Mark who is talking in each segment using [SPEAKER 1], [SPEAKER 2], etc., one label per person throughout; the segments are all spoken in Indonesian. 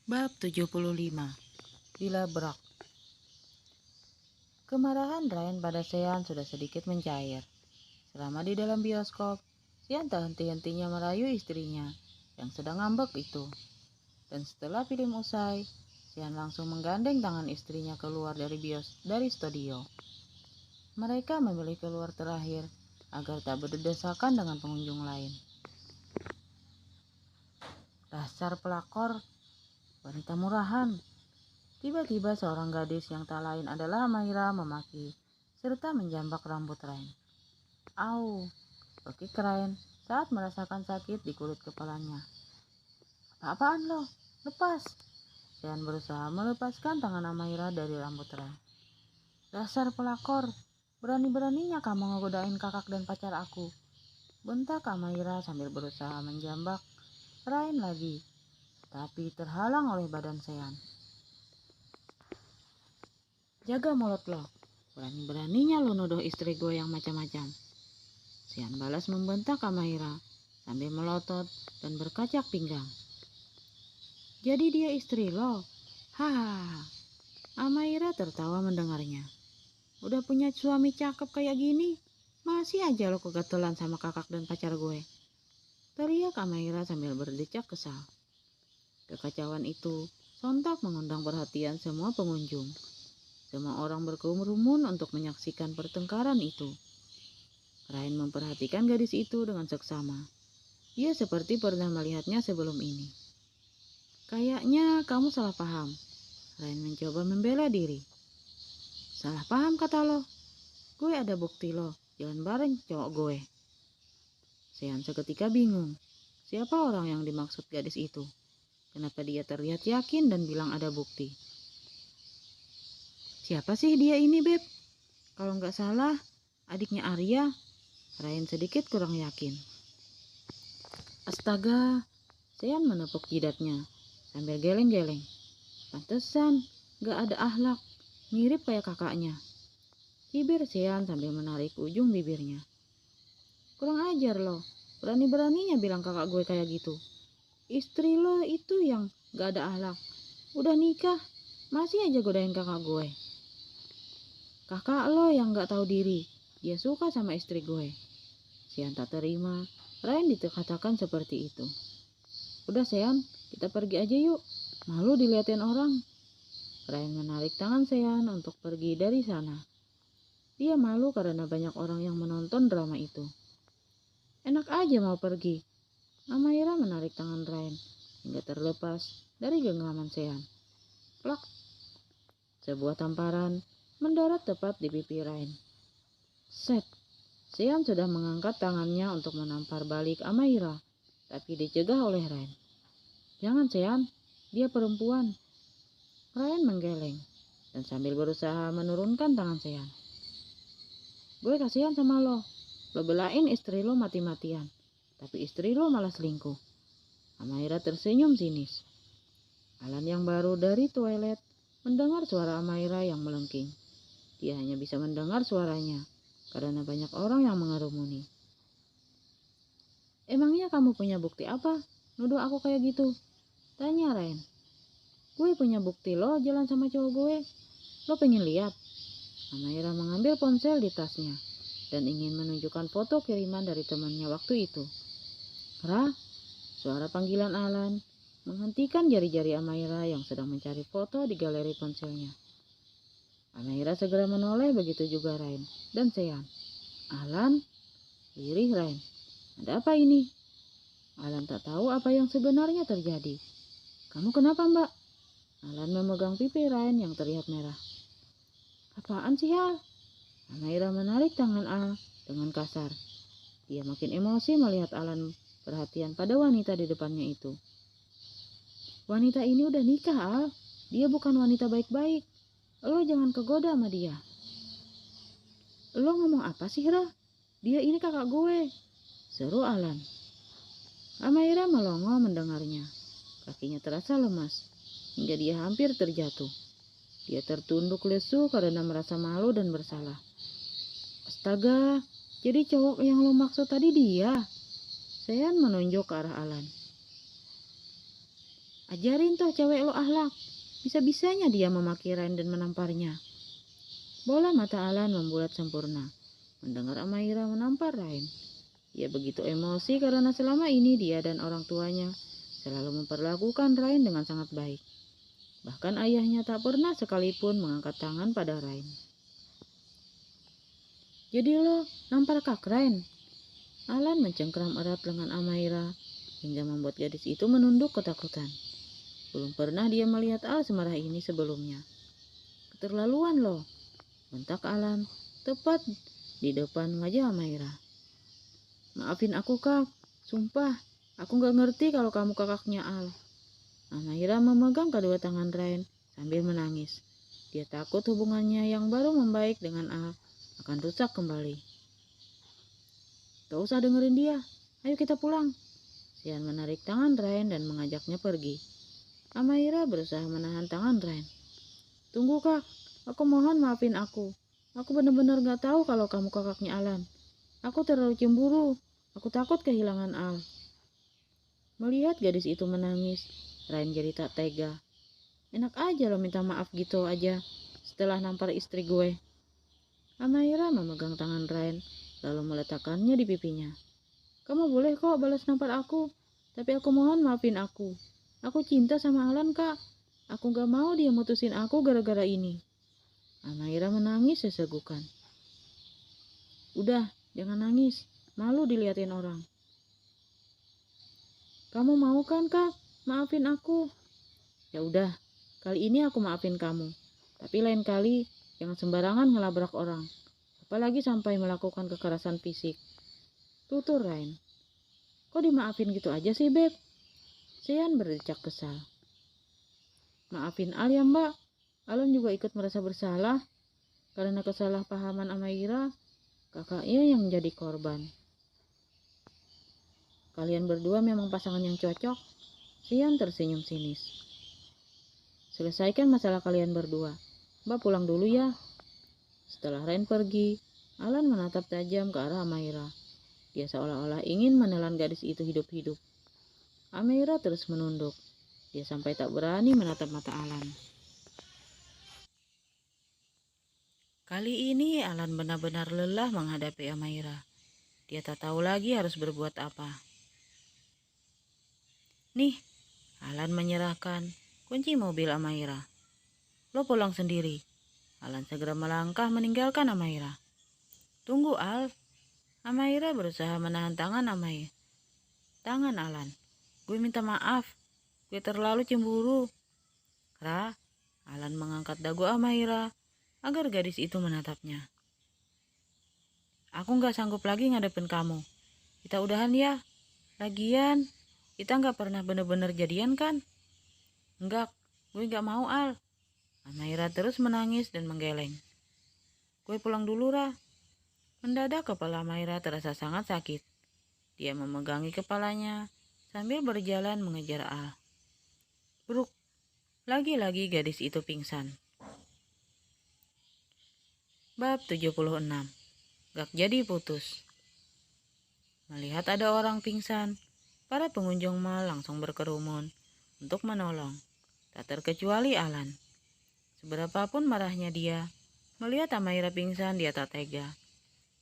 [SPEAKER 1] Bab 75. Bila Brak. Kemarahan Ryan pada Sean sudah sedikit mencair. Selama di dalam bioskop, Sean tak henti-hentinya merayu istrinya yang sedang ngambek itu. Dan setelah film usai, Sean langsung menggandeng tangan istrinya keluar dari studio. Mereka memilih keluar terakhir agar tak berdesakan dengan pengunjung lain. Dasar pelakor, wanita murahan. Tiba-tiba seorang gadis yang tak lain adalah Amaira memaki serta menjambak rambut Ryan. Au, bekik Ryan saat merasakan sakit di kulit kepalanya. Apa-apaan lo? Lepas! Sean berusaha melepaskan tangan Amaira dari rambut Ryan. Dasar pelakor, berani-beraninya kamu ngegodain kakak dan pacar aku. Bentak Amaira sambil berusaha menjambak Ryan lagi, tapi terhalang oleh badan Sean. Jaga mulut lo. Berani-beraninya lo nuduh istri gue yang macam-macam. Sean balas membentak Amaira sambil melotot dan berkacak pinggang. Jadi dia istri lo? Hahaha. Amaira tertawa mendengarnya. Udah punya suami cakep kayak gini, masih aja lo kegatelan sama kakak dan pacar gue. Teriak Amaira sambil berdecak kesal. Kekacauan itu sontak mengundang perhatian semua pengunjung. Semua orang berkerumun untuk menyaksikan pertengkaran itu. Ryan memperhatikan gadis itu dengan seksama. Dia seperti pernah melihatnya sebelum ini. Kayaknya kamu salah paham. Ryan mencoba membela diri. Salah paham kata lo. Gue ada bukti lo jalan bareng cowok gue. Sean seketika bingung. Siapa orang yang dimaksud gadis itu? Kenapa dia terlihat yakin dan bilang ada bukti? Siapa sih dia ini, Beb? Kalau nggak salah, adiknya Arya. Ryan sedikit kurang yakin. Astaga, Sean menepuk jidatnya sambil geleng-geleng. Pantesan, gak ada akhlak, mirip kayak kakaknya. Cibir Sean sambil menarik ujung bibirnya. Kurang ajar lo, berani-beraninya bilang kakak gue kayak gitu. Istri lo itu yang gak ada akhlak. Udah nikah, masih aja godain kakak gue. Kakak lo yang gak tahu diri, dia suka sama istri gue. Sean tak terima, Ryan dikatakan seperti itu. Udah Sean, kita pergi aja yuk. Malu diliatin orang. Ryan menarik tangan Sean untuk pergi dari sana. Dia malu karena banyak orang yang menonton drama itu. Enak aja mau pergi. Amaira menarik tangan Ryan hingga terlepas dari genggaman Sean. Plak. Sebuah tamparan mendarat tepat di pipi Ryan. Set. Sean sudah mengangkat tangannya untuk menampar balik Amaira, tapi dicegah oleh Ryan. Jangan Sean, dia perempuan. Ryan menggeleng dan sambil berusaha menurunkan tangan Sean. Gue kasihan sama lo. Lo belain istri lo mati-matian, tapi istri lo malah selingkuh. Amaira tersenyum sinis. Alan yang baru dari toilet mendengar suara Amaira yang melengking. Dia hanya bisa mendengar suaranya karena banyak orang yang mengerumuni. Emangnya kamu punya bukti apa? Nuduh aku kayak gitu? Tanya Ryan. Gue punya bukti lo jalan sama cowok gue. Lo pengen lihat? Amaira mengambil ponsel di tasnya dan ingin menunjukkan foto kiriman dari temannya waktu itu. Ra, suara panggilan Alan menghentikan jari-jari Amaira yang sedang mencari foto di galeri ponselnya. Amaira segera menoleh, begitu juga Ryan dan Sean. Alan, lirih Ryan. Ada apa ini? Alan tak tahu apa yang sebenarnya terjadi. Kamu kenapa mbak? Alan memegang pipi Ryan yang terlihat merah. Apaan sih Hal? Amaira menarik tangan Al dengan kasar. Dia makin emosi melihat Alan perhatian pada wanita di depannya itu. Wanita ini udah nikah Al. Dia bukan wanita baik-baik. Lo jangan kegoda sama dia. Lo ngomong apa sih Ra? Dia ini kakak gue. Seru Alan. Amaira melongo mendengarnya. Kakinya terasa lemas hingga dia hampir terjatuh. Dia tertunduk lesu karena merasa malu dan bersalah. Astaga, jadi cowok yang lo maksud tadi dia? Sean menunjuk ke arah Alan. Ajarin toh cewek lo akhlak. Bisa-bisanya dia memaki Rain dan menamparnya. Bola mata Alan membulat sempurna mendengar Amaira menampar Rain. Ia begitu emosi karena selama ini dia dan orang tuanya selalu memperlakukan Rain dengan sangat baik. Bahkan ayahnya tak pernah sekalipun mengangkat tangan pada Rain. Jadi lo nampar Kak Rain? Alan mencengkram erat lengan Amaira hingga membuat gadis itu menunduk ketakutan. Belum pernah dia melihat Al semarah ini sebelumnya. Keterlaluan lo, bentak Alan tepat di depan wajah Amaira. Maafin aku Kak, sumpah aku gak ngerti kalau kamu kakaknya Al. Amaira memegang kedua tangan Rain sambil menangis. Dia takut hubungannya yang baru membaik dengan Al akan rusak kembali. Gak usah dengerin dia, ayo kita pulang. Sian menarik tangan Rain dan mengajaknya pergi. Amaira berusaha menahan tangan Rain. Tunggu Kak, aku mohon maafin aku. Aku benar-benar gak tahu kalau kamu kakaknya Alan. Aku terlalu cemburu. Aku takut kehilangan Al. Melihat gadis itu menangis, Rain jadi tak tega. Enak aja lo minta maaf gitu aja setelah nampar istri gue. Amaira memegang tangan Rain lalu meletakkannya di pipinya. Kamu boleh kok balas nampar aku, tapi aku mohon maafin aku. Aku cinta sama Alan Kak. Aku gak mau dia mutusin aku gara-gara ini. Amaira menangis sesegukan. Udah, jangan nangis. Malu diliatin orang. Kamu mau kan Kak? Maafin aku. Ya udah, kali ini aku maafin kamu. Tapi lain kali jangan sembarangan ngelabrak orang. Apalagi sampai melakukan kekerasan fisik. Tutur Rain. Kok dimaafin gitu aja sih Beb? Sean berdecak kesal. Maafin Al ya Mbak. Alan juga ikut merasa bersalah. Karena kesalahpahaman Amaira, kakaknya yang menjadi korban. Kalian berdua memang pasangan yang cocok. Sian tersenyum sinis. Selesaikan masalah kalian berdua. Mbak pulang dulu ya. Setelah Rain pergi, Alan menatap tajam ke arah Amaira. Dia seolah-olah ingin menelan gadis itu hidup-hidup. Amaira terus menunduk. Dia sampai tak berani menatap mata Alan. Kali ini Alan benar-benar lelah menghadapi Amaira. Dia tak tahu lagi harus berbuat apa. Nih, Alan menyerahkan kunci mobil Amaira. Lo pulang sendiri. Alan segera melangkah meninggalkan Amaira. Tunggu Al. Amaira berusaha menahan tangan Alan. Gue minta maaf. Gue terlalu cemburu. Ra, Alan mengangkat dagu Amaira agar gadis itu menatapnya. Aku gak sanggup lagi ngadepin kamu. Kita udahan ya. Lagian, kita gak pernah bener-bener jadian kan? Enggak, gue gak mau Al. Amaira terus menangis dan menggeleng. Gue pulang dulu Ra. Mendadak kepala Amaira terasa sangat sakit. Dia memegangi kepalanya sambil berjalan mengejar Al. Bruk, lagi-lagi gadis itu pingsan. Bab 76. Gak jadi putus. Melihat ada orang pingsan, para pengunjung mal langsung berkerumun untuk menolong. Tak terkecuali Alan. Seberapapun marahnya dia, melihat Amaira pingsan dia tak tega.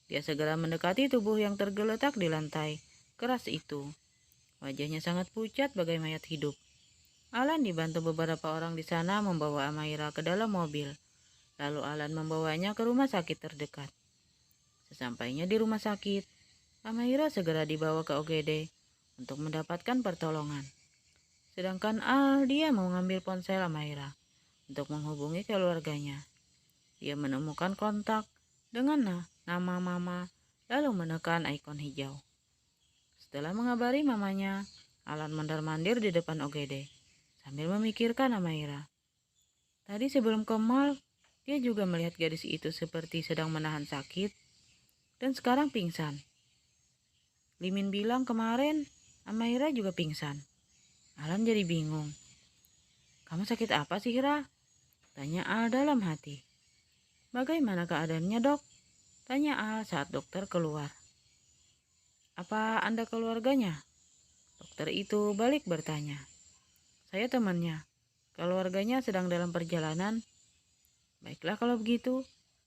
[SPEAKER 1] Dia segera mendekati tubuh yang tergeletak di lantai keras itu. Wajahnya sangat pucat bagai mayat hidup. Alan dibantu beberapa orang di sana membawa Amaira ke dalam mobil. Lalu Alan membawanya ke rumah sakit terdekat. Sesampainya di rumah sakit, Amaira segera dibawa ke OGD untuk mendapatkan pertolongan. Sedangkan Al dia mau mengambil ponsel Amaira untuk menghubungi keluarganya. Dia menemukan kontak dengan nama Mama lalu menekan ikon hijau. Setelah mengabari mamanya, Alan mondar-mandir di depan OGD sambil memikirkan Amaira. Tadi sebelum ke mall, dia juga melihat gadis itu seperti sedang menahan sakit dan sekarang pingsan. Limin bilang kemarin Amaira juga pingsan. Alan jadi bingung. Kamu sakit apa sih Ra? Tanya Al dalam hati. Bagaimana keadaannya dok? Tanya Al saat dokter keluar. Apa Anda keluarganya? Dokter itu balik bertanya. Saya temannya. Keluarganya sedang dalam perjalanan. Baiklah kalau begitu,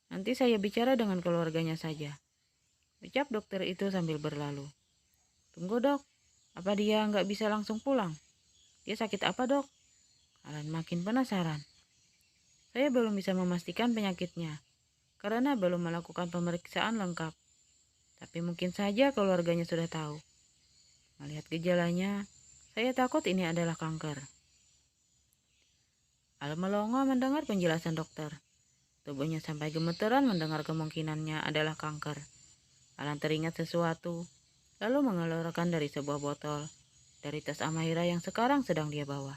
[SPEAKER 1] nanti saya bicara dengan keluarganya saja, ucap dokter itu sambil berlalu. Tunggu dok, apa dia nggak bisa langsung pulang? Dia sakit apa dok? Alan makin penasaran. Saya belum bisa memastikan penyakitnya, karena belum melakukan pemeriksaan lengkap. Tapi mungkin saja keluarganya sudah tahu. Melihat gejalanya, saya takut ini adalah kanker. Al melongo mendengar penjelasan dokter. Tubuhnya sampai gemeteran mendengar kemungkinannya adalah kanker. Alan teringat sesuatu, lalu mengeluarkan dari sebuah botol, dari tas Amaira yang sekarang sedang dia bawa.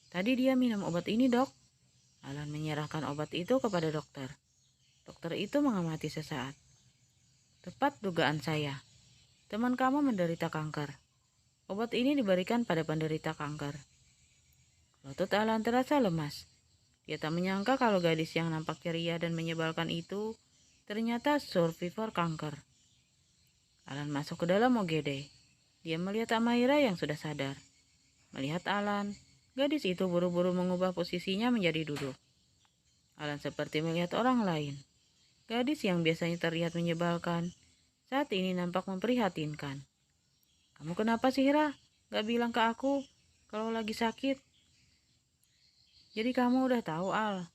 [SPEAKER 1] Tadi dia minum obat ini dok. Alan menyerahkan obat itu kepada dokter. Dokter itu mengamati sesaat. Tepat dugaan saya. Teman kamu menderita kanker. Obat ini diberikan pada penderita kanker. Lutut Alan terasa lemas. Dia tak menyangka kalau gadis yang nampak ceria dan menyebalkan itu ternyata survivor kanker. Alan masuk ke dalam UGD. Dia melihat Amaira yang sudah sadar. Melihat Alan, gadis itu buru-buru mengubah posisinya menjadi duduk. Alan seperti melihat orang lain. Gadis yang biasanya terlihat menyebalkan, saat ini nampak memprihatinkan. Kamu kenapa sih, Hira? Gak bilang ke aku kalau lagi sakit? Jadi kamu udah tahu, Al?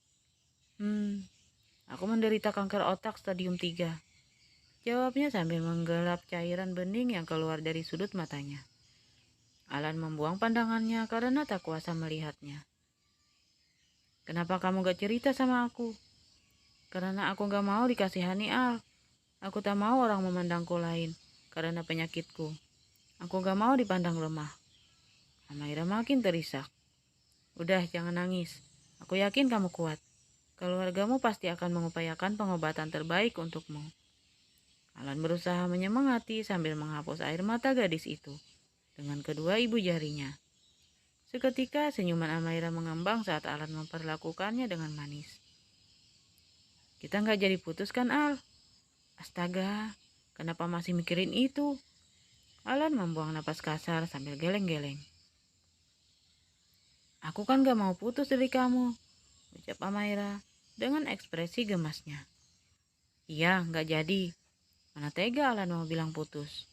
[SPEAKER 1] Aku menderita kanker otak stadium 3. Jawabnya sambil menggelap cairan bening yang keluar dari sudut matanya. Alan membuang pandangannya karena tak kuasa melihatnya. Kenapa kamu gak cerita sama aku? Karena aku gak mau dikasihani, Al. Aku tak mau orang memandangku lain karena penyakitku. Aku gak mau dipandang lemah. Amaira makin terisak. Udah, jangan nangis. Aku yakin kamu kuat. Keluargamu pasti akan mengupayakan pengobatan terbaik untukmu. Alan berusaha menyemangati sambil menghapus air mata gadis itu dengan kedua ibu jarinya. Seketika senyuman Amaira mengembang saat Alan memperlakukannya dengan manis. Kita nggak jadi putus kan, Al? Astaga, kenapa masih mikirin itu? Alan membuang napas kasar sambil geleng-geleng. Aku kan gak mau putus dari kamu, ucap Amaira dengan ekspresi gemasnya. Iya, gak jadi. Mana tega Alan mau bilang putus.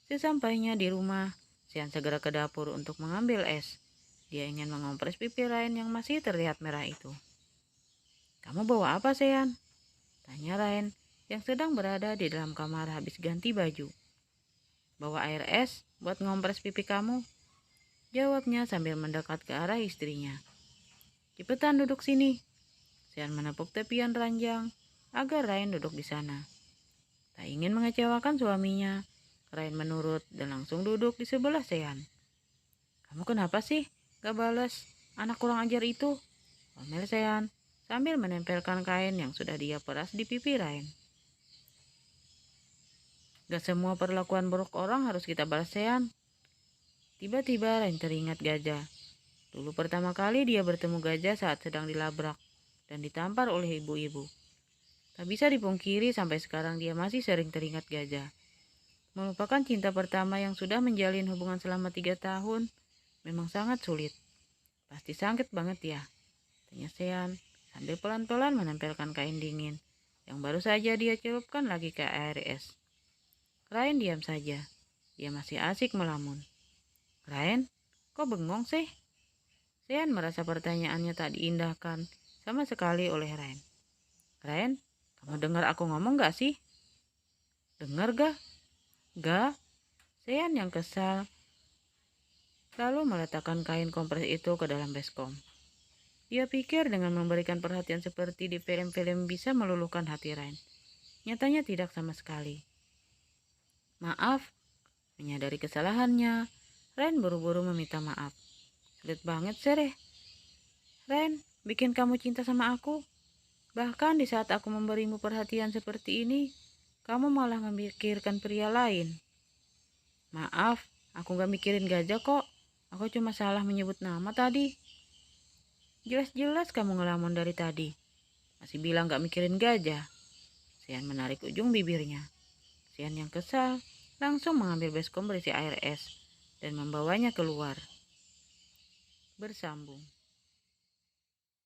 [SPEAKER 1] Sesampainya di rumah, Sean segera ke dapur untuk mengambil es. Dia ingin mengompres pipi Ryan yang masih terlihat merah itu. Kamu bawa apa, Sean? Tanya Ryan yang sedang berada di dalam kamar habis ganti baju. Bawa air es buat ngompres pipi kamu, jawabnya sambil mendekat ke arah istrinya. Cepetan duduk sini. Sean menepuk tepian ranjang agar Ryan duduk di sana. Tak ingin mengecewakan suaminya, Ryan menurut dan langsung duduk di sebelah Sean. Kamu kenapa sih gak balas anak kurang ajar itu? Omel Sean sambil menempelkan kain yang sudah dia peras di pipi Ryan. Gak semua perlakuan buruk orang harus kita balas, Sean. Tiba-tiba Ryan teringat gajah. Dulu pertama kali dia bertemu gajah saat sedang dilabrak dan ditampar oleh ibu-ibu. Tak bisa dipungkiri sampai sekarang dia masih sering teringat gajah. Melupakan cinta pertama yang sudah menjalin hubungan selama 3 tahun memang sangat sulit. Pasti sakit banget ya, tanya Sean sambil pelan-pelan menempelkan kain dingin yang baru saja dia celupkan lagi ke air es. Ryan diam saja. Dia masih asik melamun. Ryan, kok bengong sih? Sean merasa pertanyaannya tak diindahkan sama sekali oleh Ryan. Ryan, kamu dengar aku ngomong gak sih? Dengar gak? Gak. Sean yang kesal lalu meletakkan kain kompres itu ke dalam baskom. Dia pikir dengan memberikan perhatian seperti di film-film bisa meluluhkan hati Ryan. Nyatanya tidak sama sekali. Maaf, menyadari kesalahannya, Ryan buru-buru meminta maaf. Sulit banget sih, Ryan, bikin kamu cinta sama aku. Bahkan di saat aku memberimu perhatian seperti ini, kamu malah memikirkan pria lain. Maaf, aku gak mikirin gajah kok. Aku cuma salah menyebut nama tadi. Jelas-jelas kamu ngelamun dari tadi. Masih bilang gak mikirin gajah. Sean menarik ujung bibirnya. Sean yang kesal langsung mengambil baskom berisi air es dan membawanya keluar. Bersambung.